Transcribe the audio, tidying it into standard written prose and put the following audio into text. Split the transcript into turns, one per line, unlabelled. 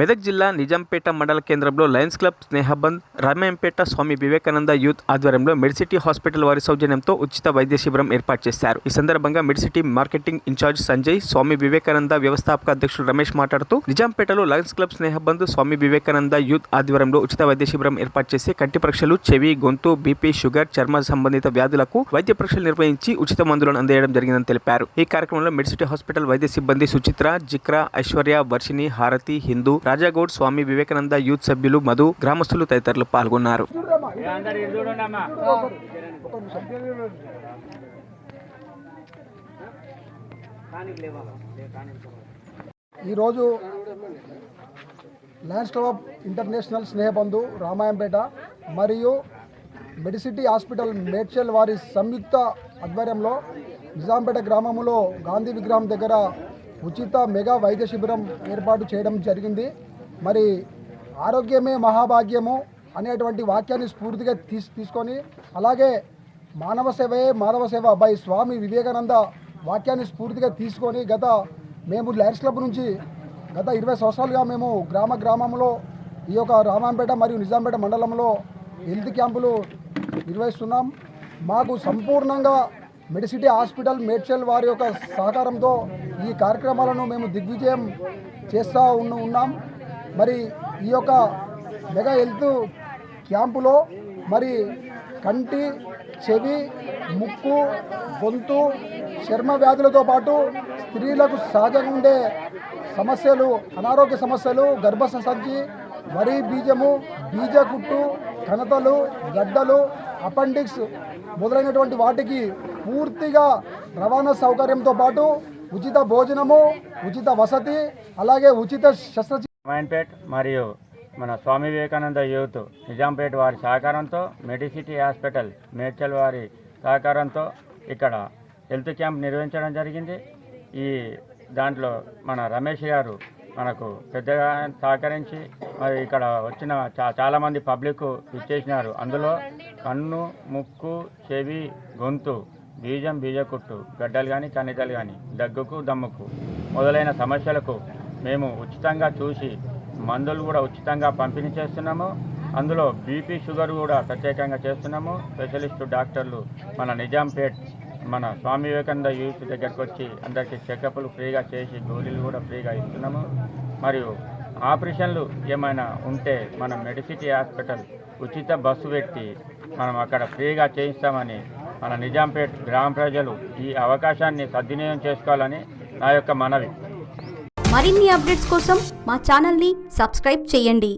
మెదక్ జిల్లా నిజాంపేట మండల కేంద్రంలో Lions club స్నేహబంద్ Ramayampet Swami Vivekananda youth ఆధ్వర్యంలో మెడిసిటీ హాస్పిటల్ వారి సౌజన్యంతో ఉచిత వైద్య శిబిరం ఏర్పాటు చేశారు. ఈ సందర్భంగా Medicity marketing incharge Sanjay, Swami Vivekananda వ్యవస్థాపక అధ్యక్షుడు రమేష్ మాట్లాడుతూ నిజాంపేటలో Lions club స్నేహబంద్ Swami Vivekananda youth ఆధ్వర్యంలో ఉచిత వైద్య శిబిరం ఏర్పాటు చేసి కంటి పరీక్షలు, చెవి, గొంతు, బీపీ, షుగర్, చర్మ సంబంధిత వ్యాధులకు వైద్య పరీక్షలు నిర్వహించి ఉచిత మందులను అందజేయడం జరిగిందని తెలిపారు. ఈ కార్యక్రమంలో మెడిసిటీ హాస్పిటల్ వైద్య సిబ్బంది సుచిత్ర, జిక్రా, ఐశ్వర్య, వర్షిని, హారతి, హిందూ, రాజాగౌడ్, స్వామి వివేకానంద యూత్ సభ్యులు, మధు, గ్రామస్తులు తదితరులు పాల్గొన్నారు.
ఈరోజు Lions club international Snehabandhu Ramayampet మరియు మెడిసిటీ హాస్పిటల్ మేడ్చల్ వారి సంయుక్త ఆధ్వర్యంలో నిజాంపేట గ్రామంలో గాంధీ విగ్రహం దగ్గర ఉచిత మెగా వైద్య శిబిరం ఏర్పాటు చేయడం జరిగింది. మరి ఆరోగ్యమే మహాభాగ్యము అనేటువంటి వాక్యాన్ని స్ఫూర్తిగా తీసుకొని, అలాగే మానవ సేవయే మాధవ సేవ బై స్వామి వివేకానంద వాక్యాన్ని స్ఫూర్తిగా తీసుకొని మేము లయన్స్ క్లబ్ నుంచి గత 20 సంవత్సరాలుగా మేము గ్రామంలో ఈ యొక్క రామాయంపేట మరియు నిజాంపేట మండలంలో హెల్త్ క్యాంపులు నిర్వహిస్తున్నాం. మాకు సంపూర్ణంగా మెడిసిటీ హాస్పిటల్ మేడ్చల్ వారి యొక్క సహకారంతో ఈ కార్యక్రమాలను మేము దిగ్విజయం చేస్తూ ఉన్నాం. మరి ఈ యొక్క మెగా హెల్త్ క్యాంపులో మరి కంటి, చెవి, ముక్కు, గొంతు, చర్మ వ్యాధులతో పాటు స్త్రీలకు సహజంగా ఉండే సమస్యలు, అనారోగ్య సమస్యలు, గర్భసంచి, వరి బీజము, బీజ కుట్టు, కణతలు, గడ్డలు, అపెండిక్స్ మొదలైనటువంటి వాటికి పూర్తిగా రవాణా సౌకర్యంతో పాటు ఉచిత భోజనము, ఉచిత వసతి, అలాగే ఉచిత శస్త్రచికిత్స.
రామాయంపేట మరియు మన స్వామి వివేకానంద యూత్ నిజాంపేట వారి సహకారంతో, మెడిసిటీ హాస్పిటల్ మేడ్చల్ వారి సహకారంతో ఇక్కడ హెల్త్ క్యాంప్ నిర్వహించడం జరిగింది. ఈ దాంట్లో మన రమేష్ గారు మనకు పెద్దగా సహకరించి మరి ఇక్కడ వచ్చిన చాలామంది పబ్లిక్ ఇచ్చేసినారు. అందులో కన్ను, ముక్కు, చెవి, గొంతు, బీజం, బీజకుట్టు, గడ్డలు కానీ, కణితలు కానీ, దగ్గుకు, దమ్ముకు మొదలైన సమస్యలకు మేము ఉచితంగా చూసి మందులు కూడా ఉచితంగా పంపిణీ చేస్తున్నాము. అందులో బీపీ, షుగర్ కూడా ప్రత్యేకంగా చేస్తున్నాము. స్పెషలిస్టు డాక్టర్లు మన నిజాంపేట్ మన స్వామి వివేకానంద యూత్ దగ్గరికి వచ్చి అందరికీ చెకప్లు ఫ్రీగా చేసి గోళీలు కూడా ఫ్రీగా ఇస్తున్నాము. మరియు ఆపరేషన్లు ఏమైనా ఉంటే మన మెడిసిటీ హాస్పిటల్ ఉచిత బస్సు పెట్టి మనం అక్కడ ఫ్రీగా చేయిస్తామని మన నిజాంపేట్ గ్రామ ప్రజలు ఈ అవకాశాన్ని సద్వినియోగం చేసుకోవాలని నా యొక్క మనవి.
మరిన్ని అప్డేట్స్ కోసం మా ఛానల్ని సబ్స్క్రైబ్ చేయండి.